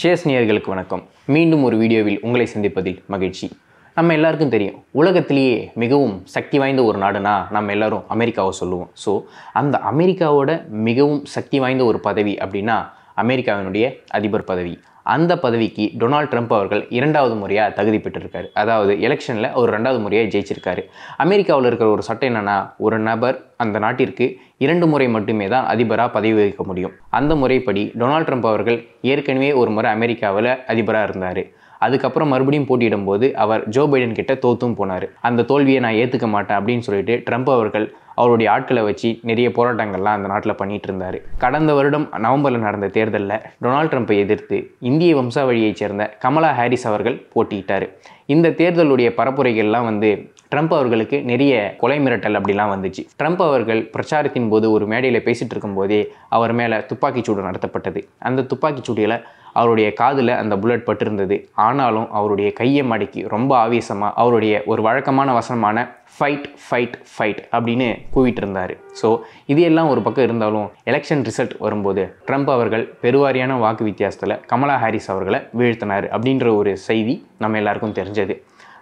Shares நேயர்களுக்கு வணக்கம். மீண்டும் ஒரு வீடியோவில் உங்களை சந்திப்பதில் மகிழ்ச்சி. நம்ம எல்லாருக்கும் தெரியும், உலகத்திலேயே மிகவும் சக்தி வாய்ந்த ஒரு நாடுனா நம்ம எல்லாரும் அமெரிக்காவை சொல்லுவோம். ஸோ அந்த அமெரிக்காவோட மிகவும் சக்தி வாய்ந்த ஒரு பதவி அப்படின்னா அமெரிக்காவினுடைய அதிபர் பதவி. அந்த பதவிக்கு டொனால்ட் ட்ரம்ப் அவர்கள் 2வது முறையாக தகுதி பெற்றிருக்காரு. அதாவது எலெக்ஷனில் அவர் 2வது முறையாக ஜெயிச்சிருக்காரு. அமெரிக்காவில் இருக்கிற ஒரு சட்டம் என்னென்னா, ஒரு நபர் அந்த நாட்டிற்கு 2 முறை மட்டுமே தான் அதிபராக பதவி வகிக்க முடியும். அந்த முறைப்படி டொனால்ட் ட்ரம்ப் அவர்கள் ஏற்கனவே ஒரு முறை அமெரிக்காவில் அதிபராக இருந்தார். அதுக்கப்புறம் மறுபடியும் போட்டியிடும்போது அவர் ஜோ பைடன் கிட்ட தோத்தும் போனார். அந்த தோல்வியை நான் ஏற்றுக்க மாட்டேன் அப்படின்னு சொல்லிட்டு ட்ரம்ப் அவர்கள் அவருடைய ஆட்களை வச்சு நிறைய போராட்டங்கள்லாம் அந்த நாட்டில் பண்ணிட்டு இருந்தார். கடந்த வருடம் நவம்பரில் நடந்த தேர்தலில் டொனால்ட் ட்ரம்ப்பை எதிர்த்து இந்திய வம்சாவழியைச் சேர்ந்த கமலா ஹாரிஸ் அவர்கள் போட்டியிட்டார். இந்த தேர்தலுடைய பரப்புரைகள்லாம் ட்ரம்ப் அவர்களுக்கு நிறைய கொலை மிரட்டல் அப்படிலாம் வந்துச்சு. ட்ரம்ப் அவர்கள் பிரச்சாரத்தின் போது ஒரு மேடையில் பேசிகிட்டு இருக்கும்போதே அவர் மேலே துப்பாக்கிச்சூடு நடத்தப்பட்டது. அந்த துப்பாக்கிச்சூடியில் அவருடைய காதில் அந்த புல்லட் பட்டிருந்தது. ஆனாலும் அவருடைய கையை மடக்கி ரொம்ப ஆவேசமாக அவருடைய ஒரு வழக்கமான வசனமான ஃபைட் ஃபைட் ஃபைட் அப்படின்னு கூவிட்டு இருந்தார். ஸோ இது எல்லாம் ஒரு பக்கம் இருந்தாலும் எலெக்ஷன் ரிசல்ட் வரும்போது ட்ரம்ப் அவர்கள் பெருவாரியான வாக்கு வித்தியாசத்தில் கமலா ஹாரிஸ் அவர்களை வீழ்த்தினார் அப்படின்ற ஒரு செய்தி நம்ம எல்லாருக்கும் தெரிஞ்சது.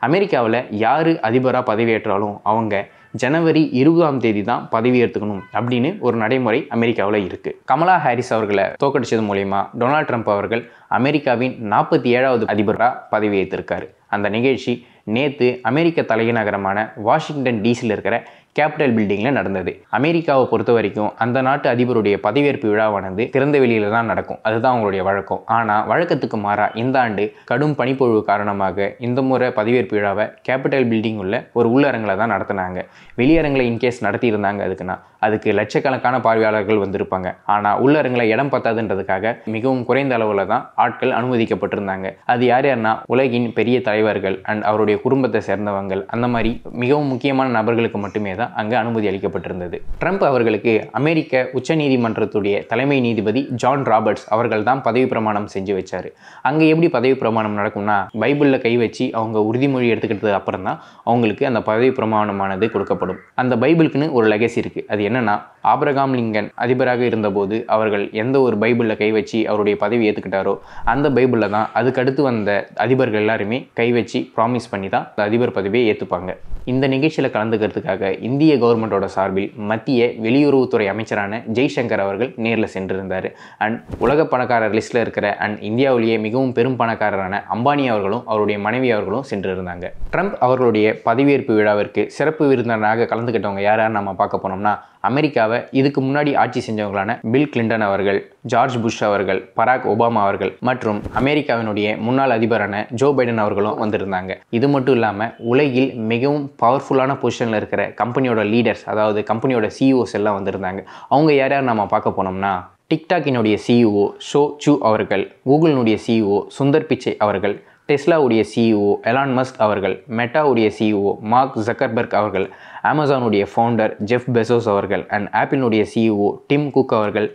அமெரிக்காவில் யார் அதிபராக பதவியேற்றாலும் அவங்க ஜனவரி 20ஆம் தேதி தான் பதவியேற்றுக்கணும் அப்படின்னு ஒரு நடைமுறை அமெரிக்காவில் இருக்குது. கமலா ஹாரிஸ் அவர்களை தோற்கடிச்சது மூலயமா டொனால்ட் ட்ரம்ப் அவர்கள் அமெரிக்காவின் 47வது அதிபராக பதவியேற்றிருக்காரு. அந்த நிகழ்ச்சி நேற்று அமெரிக்க தலைநகரமான வாஷிங்டன் டிசியில் இருக்கிற கேபிட்டல் பில்டிங்கில் நடந்தது. அமெரிக்காவை பொறுத்த வரைக்கும் அந்த நாட்டு அதிபருடைய பதவியேற்பு விழாவானது திறந்த வெளியில் தான் நடக்கும். அதுதான் அவங்களுடைய வழக்கம். ஆனால் வழக்கத்துக்கு மாறாக இந்த ஆண்டு கடும் பனிப்பொழிவு காரணமாக இந்த முறை பதவியேற்பு விழாவை கேபிட்டல் பில்டிங் உள்ள ஒரு உள்ளரங்கில் தான் நடத்தினாங்க. வெளியரங்கில் இன்கேஸ் நடத்தியிருந்தாங்க அதுக்கு லட்சக்கணக்கான பார்வையாளர்கள் வந்திருப்பாங்க. ஆனால் உள்ளரங்கில் இடம் பத்தாதுன்றதுக்காக மிகவும் குறைந்த அளவில் தான் ஆட்கள் அனுமதிக்கப்பட்டிருந்தாங்க. அது யார்னா உலகின் பெரிய தலைவர்கள் அண்ட் அவருடைய குடும்பத்தை சேர்ந்தவங்கள், அந்த மாதிரி மிகவும் முக்கியமான நபர்களுக்கு மட்டுமே தான் அங்கே அனுமதி அளிக்கப்பட்டிருந்தது. ட்ரம்ப் அவர்களுக்கு அமெரிக்க உச்சநீதிமன்றத்துடைய தலைமை நீதிபதி ஜான் ராபர்ட்ஸ் அவர்கள் தான் பதவி பிரமாணம் செஞ்சு வச்சார். அங்கே எப்படி பதவி பிரமாணம் நடக்கும்னா, பைபிளில் கை வச்சு அவங்க உறுதிமொழி எடுத்துக்கிட்டதுக்கு அப்புறம் தான் அவங்களுக்கு அந்த பதவி பிரமாணமானது கொடுக்கப்படும். அந்த பைபிளுக்குன்னு ஒரு லெகசி இருக்குது. அது என்னன்னா, ஆபிரகாம் லிங்கன் அதிபராக இருந்தபோது அவர்கள் எந்த ஒரு பைபிளில் கை வச்சு அவருடைய பதவி ஏற்றுக்கிட்டாரோ அந்த பைபிளில் தான் அதுக்கடுத்து வந்த அதிபர்கள் எல்லாருமே கை வச்சு ப்ராமிஸ் பண்ணி தான் அந்த அதிபர் பதவியை ஏற்றுப்பாங்க. இந்த நிகழ்ச்சியில் கலந்துக்கிறதுக்காக இந்திய கவர்மெண்டோட சார்பில் மத்திய வெளியுறவுத்துறை அமைச்சரான ஜெய்சங்கர் அவர்கள் நேரில் சென்றிருந்தார். அண்ட் உலக பணக்காரர் லிஸ்ட்டில் இருக்கிற அண்ட் இந்தியாவிலேயே மிகவும் பெரும் பணக்காரரான அம்பானி அவர்களும் அவருடைய மனைவி அவர்களும் சென்றிருந்தாங்க. ட்ரம்ப் அவர்களுடைய பதவியேற்பு விழாவிற்கு சிறப்பு விருந்தினராக கலந்துக்கிட்டவங்க யாராரு நம்ம பார்க்க போனோம்னா, அமெரிக்காவை இதுக்கு முன்னாடி ஆட்சி செஞ்சவங்களான பில் கிளின்டன் அவர்கள், ஜார்ஜ் புஷ் அவர்கள், பராக் ஒபாமா அவர்கள் மற்றும் அமெரிக்காவினுடைய முன்னாள் அதிபரான ஜோ பைடன் அவர்களும் வந்திருந்தாங்க. இது மட்டும் இல்லாமல் உலகில் மிகவும் பவர்ஃபுல்லான பொசிஷனில் இருக்கிற கம்பெனியோட லீடர்ஸ், அதாவது கம்பெனியோட சிஇஓஸ் எல்லாம் வந்திருந்தாங்க. அவங்க யார் நம்ம பார்க்க போனோம்னா, டிக்டாக்கினுடைய சிஇஓ ஷோ சூ அவர்கள், கூகுளினுடைய சிஇஓ சுந்தர் பிச்சை அவர்கள், டெஸ்லாவுடைய சிஇஓ எலான் மஸ்க் அவர்கள், மெட்டாவுடைய சிஇஓ மார்க் ஜக்கர்பர்க் அவர்கள், அமேசானுடைய ஃபவுண்டர் ஜெஃப் பெசோஸ் அவர்கள் அண்ட் ஆப்பிளினுடைய சிஇஓ டிம் குக் அவர்கள்,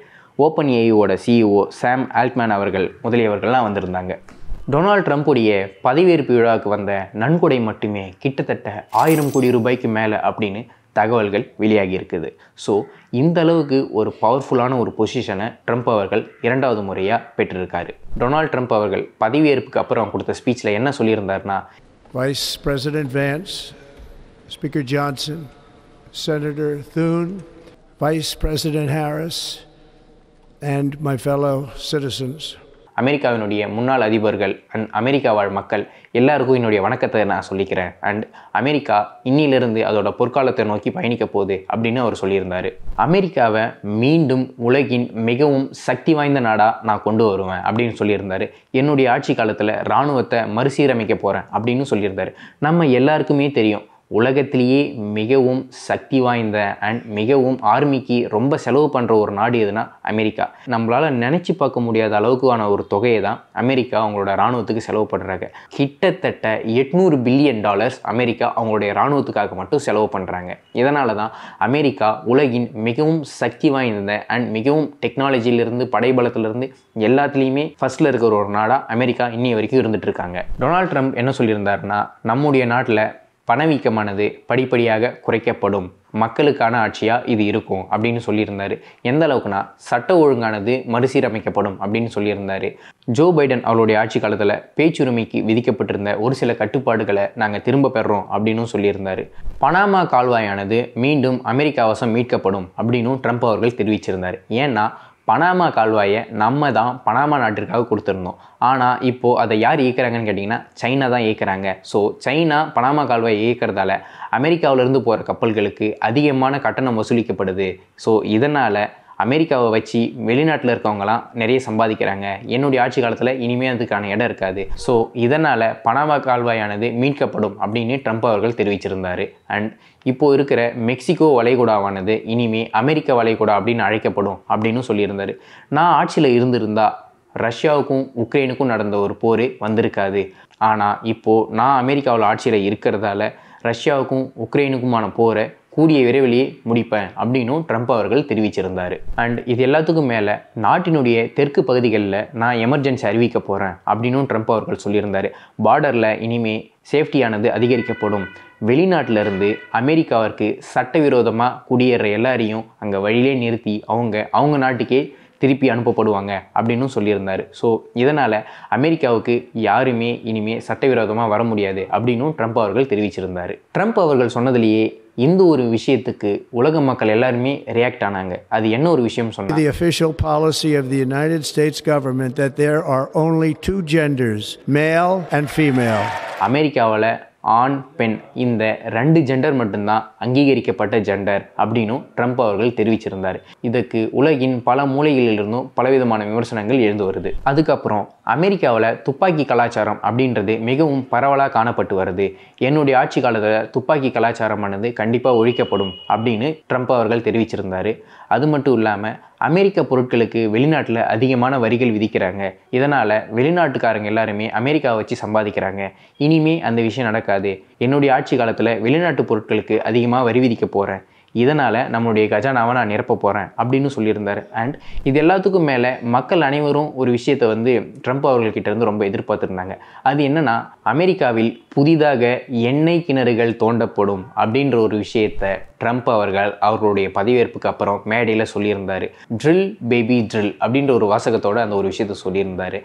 ஓப்பன் ஏஐயோட சிஇஓ சாம் ஆல்ட்மேன் அவர்கள் முதலியவர்கள்லாம் வந்திருந்தாங்க. டொனால்ட் ட்ரம்ப்புடைய பதவியேற்பு விழாவுக்கு வந்த நன்கொடை மட்டுமே கிட்டத்தட்ட 1000 கோடி ரூபாய்க்கு மேலே அப்படின்னு தகவல்கள் வெளியாகி இருக்குது. ஸோ இந்த அளவுக்கு ஒரு பவர்ஃபுல்லான ஒரு பொசிஷனை ட்ரம்ப் அவர்கள் 2வது முறையாக பெற்றிருக்காரு. டொனால்ட் ட்ரம்ப் அவர்கள் பதவியேற்புக்கு அப்புறம் கொடுத்த ஸ்பீச்சில் என்ன சொல்லியிருந்தாருன்னா, Vice President Vance, Speaker Johnson, Senator Thune, Vice President Harris, and my fellow citizens. அமெரிக்காவினுடைய முன்னாள் அதிபர்கள் அண்ட் அமெரிக்கா வாழ் மக்கள் எல்லாருக்கும் என்னுடைய வணக்கத்தை நான் சொல்லிக்கிறேன். அண்ட் அமெரிக்கா இன்னிலிருந்து அதோட பொற்காலத்தை நோக்கி பயணிக்க போகுது அப்படின்னு அவர் சொல்லியிருந்தார். அமெரிக்காவை மீண்டும் உலகின் மிகவும் சக்தி வாய்ந்த நாடாக நான் கொண்டு வருவேன் அப்படின்னு சொல்லியிருந்தார். என்னுடைய ஆட்சி காலத்தில் இராணுவத்தை மறுசீரமைக்க போகிறேன் அப்படின்னு சொல்லியிருந்தார். நம்ம எல்லாருக்குமே தெரியும், உலகத்திலேயே மிகவும் சக்தி வாய்ந்த அண்ட் மிகவும் ஆர்மிக்கு ரொம்ப செலவு பண்ணுற ஒரு நாடு எதுனா அமெரிக்கா. நம்மளால் நினச்சி பார்க்க முடியாத அளவுக்கான ஒரு தொகையை தான் அமெரிக்கா அவங்களோட இராணுவத்துக்கு செலவு பண்ணுறாங்க. கிட்டத்தட்ட $800 பில்லியன் அமெரிக்கா அவங்களுடைய இராணுவத்துக்காக மட்டும் செலவு பண்ணுறாங்க. இதனால தான் அமெரிக்கா உலகின் மிகவும் சக்தி வாய்ந்த அண்ட் மிகவும் டெக்னாலஜியிலிருந்து படைபலத்திலிருந்து எல்லாத்துலேயுமே ஃபர்ஸ்ட்டில் இருக்கிற ஒரு நாடாக அமெரிக்கா இன்னி வரைக்கும் இருந்துட்டு இருக்காங்க. டொனால்ட் ட்ரம்ப் என்ன சொல்லியிருந்தாருன்னா, நம்முடைய நாட்டில் பணவீக்கமானது படிப்படியாக குறைக்கப்படும், மக்களுக்கான ஆட்சியாக இது இருக்கும் அப்படின்னு சொல்லியிருந்தார். எந்த அளவுக்குனா சட்ட ஒழுங்கானது மறுசீரமைக்கப்படும் அப்படின்னு சொல்லியிருந்தார். ஜோ பைடன் அவருடைய ஆட்சி காலத்தில் பேச்சுரிமைக்கு விதிக்கப்பட்டிருந்த ஒரு சில கட்டுப்பாடுகளை நாங்கள் திரும்ப பெறுறோம் அப்படின்னு சொல்லியிருந்தார். பனாமா கால்வாயானது மீண்டும் அமெரிக்கா வசம் மீட்கப்படும் அப்படின்னு ட்ரம்ப் அவர்கள் தெரிவிச்சிருந்தார். ஏன்னா பனாமா கால்வாயை நம்ம தான் பனாமா நாட்டிற்காக கொடுத்துருந்தோம். ஆனால் இப்போது அதை யார் இயக்குறாங்கன்னு கேட்டிங்கன்னா சைனா தான் இயக்குறாங்க. ஸோ சைனா பனாமா கால்வாயை இயக்கிறதால அமெரிக்காவிலேருந்து போகிற கப்பல்களுக்கு அதிகமான கட்டணம் வசூலிக்கப்படுது. ஸோ இதனால் அமெரிக்காவை வச்சு வெளிநாட்டில் இருக்கவங்களாம் நிறைய சம்பாதிக்கிறாங்க. என்னுடைய ஆட்சி காலத்தில் இனிமேல் அதுக்கான இடம் இருக்காது. ஸோ இதனால் பனாமா கால்வாயானது மீட்கப்படும் அப்படின்னு ட்ரம்ப் அவர்கள் தெரிவிச்சிருந்தார். அண்ட் இப்போது இருக்கிற மெக்சிகோ வளைகுடாவானது இனிமேல் அமெரிக்க வளைகுடா அப்படின்னு அழைக்கப்படும் அப்படின்னு சொல்லியிருந்தார். நான் ஆட்சியில் இருந்திருந்தால் ரஷ்யாவுக்கும் உக்ரைனுக்கும் நடந்த ஒரு போர் வந்திருக்காது. ஆனால் இப்போது நான் அமெரிக்காவில் ஆட்சியில் இருக்கிறதால ரஷ்யாவுக்கும் உக்ரைனுக்குமான போரை கூடிய விரைவிலேயே முடிப்பேன் அப்படின்னும் ட்ரம்ப் அவர்கள் தெரிவிச்சிருந்தார். அண்ட் இது எல்லாத்துக்கும் மேலே நாட்டினுடைய தெற்கு பகுதிகளில் நான் எமர்ஜென்சி அறிவிக்க போகிறேன் அப்படின்னும் ட்ரம்ப் அவர்கள் சொல்லியிருந்தார். பார்டரில் இனிமேல் சேஃப்டியானது அதிகரிக்கப்படும். வெளிநாட்டிலிருந்து அமெரிக்காவிற்கு சட்டவிரோதமாக குடியேற எல்லாரையும் அங்கே வழியிலே நிறுத்தி அவங்க நாட்டுக்கே திருப்பி அனுப்பப்படுவாங்க அப்படின்னு சொல்லியிருந்தார். ஸோ இதனால் அமெரிக்காவுக்கு யாருமே இனிமேல் சட்டவிரோதமாக வர முடியாது அப்படின்னும் ட்ரம்ப் அவர்கள் தெரிவிச்சிருந்தார். ட்ரம்ப் அவர்கள் சொன்னதுலேயே இந்த ஒரு விஷயத்துக்கு உலக மக்கள் எல்லாருமே ரியாக்ட் ஆனாங்க. அது என்ன ஒரு விஷயம் சொன்னா, The official policy of the United States government that there are only two genders, male and female. அமெரிக்காவில் ஆண் பெண் இந்த 2 ஜெண்டர் மட்டும்தான் அங்கீகரிக்கப்பட்ட ஜெண்டர் அப்படின்னும் ட்ரம்ப் அவர்கள் தெரிவிச்சிருந்தார். இதுக்கு உலகின் பல மூலைகளிலிருந்தும் பலவிதமான விமர்சனங்கள் எழுந்து வருது. அதுக்கப்புறம் அமெரிக்காவில் துப்பாக்கி கலாச்சாரம் அப்படின்றது மிகவும் பரவலாக காணப்பட்டு வருது. என்னுடைய ஆட்சி காலத்தில் துப்பாக்கி கலாச்சாரமானது கண்டிப்பாக ஒழிக்கப்படும் அப்படின்னு ட்ரம்ப் அவர்கள் தெரிவிச்சிருந்தார். அது மட்டும் இல்லாமல் அமெரிக்க பொருட்களுக்கு வெளிநாட்டில் அதிகமான வரிகள் விதிக்கிறாங்க. இதனால் வெளிநாட்டுக்காரங்க எல்லாருமே அமெரிக்காவை வச்சு சம்பாதிக்கிறாங்க. இனிமே அந்த விஷயம் நடக்காது. என்னுடைய ஆட்சி காலத்தில் வெளிநாட்டு பொருட்களுக்கு அதிகமாக வரி விதிக்க போகிறேன். இதனால் நம்மளுடைய கஜானாவை நான் நிரப்ப போகிறேன் அப்படின்னு சொல்லியிருந்தார். அண்ட் இது எல்லாத்துக்கும் மேலே மக்கள் அனைவரும் ஒரு விஷயத்தை ட்ரம்ப் அவர்கள்கிட்ட இருந்து ரொம்ப எதிர்பார்த்துருந்தாங்க. அது என்னன்னா, அமெரிக்காவில் புதிதாக எண்ணெய் கிணறுகள் தோண்டப்படும் அப்படின்ற ஒரு விஷயத்தை ட்ரம்ப் அவர்களுடைய பதவியேற்புக்கு அப்புறம் மேடையில் சொல்லியிருந்தார். ட்ரில் பேபி ட்ரில் அப்படின்ற ஒரு வாசகத்தோடு அந்த ஒரு விஷயத்தை சொல்லியிருந்தார்.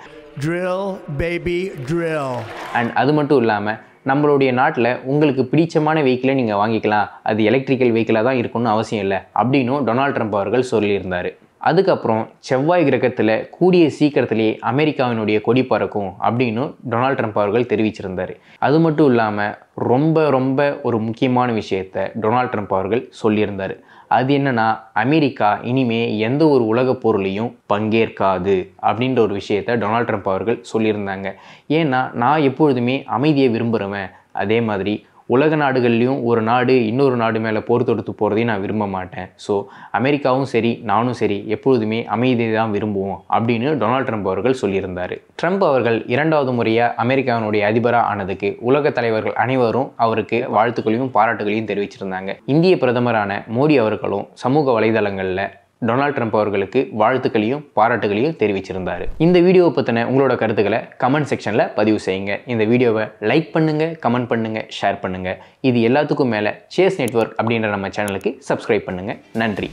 Drill, baby, drill. அண்ட் அது மட்டும் இல்லாமல் நம்மளுடைய நாட்டில் உங்களுக்கு பிடிச்சமான வெஹிக்கிளை நீங்கள் வாங்கிக்கலாம், அது எலக்ட்ரிக்கல் வெஹிக்கிளாக தான் இருக்கணும்னு அவசியம் இல்லை அப்படின்னும் டொனால்ட் ட்ரம்ப் அவர்கள் சொல்லியிருந்தார். அதுக்கப்புறம் செவ்வாய் கிரகத்தில் கூடிய சீக்கிரத்திலேயே அமெரிக்காவினுடைய கொடி பறக்கும் அப்படின்னு டொனால்ட் ட்ரம்ப் அவர்கள் தெரிவிச்சிருந்தார். அது மட்டும் இல்லாமல் ரொம்ப ஒரு முக்கியமான விஷயத்தை டொனால்ட் ட்ரம்ப் அவர்கள் சொல்லியிருந்தார். அது என்னன்னா, அமெரிக்கா இனிமே எந்த ஒரு உலகப் போர்லையும் பங்கேற்காது அப்படின்ற ஒரு விஷயத்தை டொனால்ட் ட்ரம்ப் அவர்கள் சொல்லியிருந்தாங்க. ஏன்னா நான் எப்பொழுதுமே அமைதியை விரும்புகிறவன். அதே மாதிரி உலக நாடுகள்லேயும் ஒரு நாடு இன்னொரு நாடு மேலே போர் தொடுத்து போகிறதையும் நான் விரும்ப மாட்டேன். ஸோ அமெரிக்காவும் சரி நானும் சரி எப்பொழுதுமே அமைதியை தான் விரும்புவோம் அப்படின்னு டொனால்ட் ட்ரம்ப் அவர்கள் சொல்லியிருந்தார். ட்ரம்ப் அவர்கள் 2வது முறையாக அமெரிக்காவினுடைய அதிபராக ஆனதுக்கு உலக தலைவர்கள் அனைவரும் அவருக்கு வாழ்த்துக்களையும் பாராட்டுகளையும் தெரிவிச்சிருந்தாங்க. இந்திய பிரதமரான மோடி அவர்களும் சமூக வலைதளங்களில் டொனால்ட் ட்ரம்ப் அவர்களுக்கு வாழ்த்துக்களையும் பாராட்டுகளையும் தெரிவிச்சிருந்தார். இந்த வீடியோவை பற்றின உங்களோட கருத்துக்களை கமெண்ட் செக்ஷனில் பதிவு செய்யுங்க. இந்த வீடியோவை லைக் பண்ணுங்கள், கமெண்ட் பண்ணுங்கள், ஷேர் பண்ணுங்கள். இது எல்லாத்துக்கும் மேலே சேஸ் நெட்வொர்க் அப்படின்ற நம்ம சேனலுக்கு சப்ஸ்கிரைப் பண்ணுங்கள். நன்றி.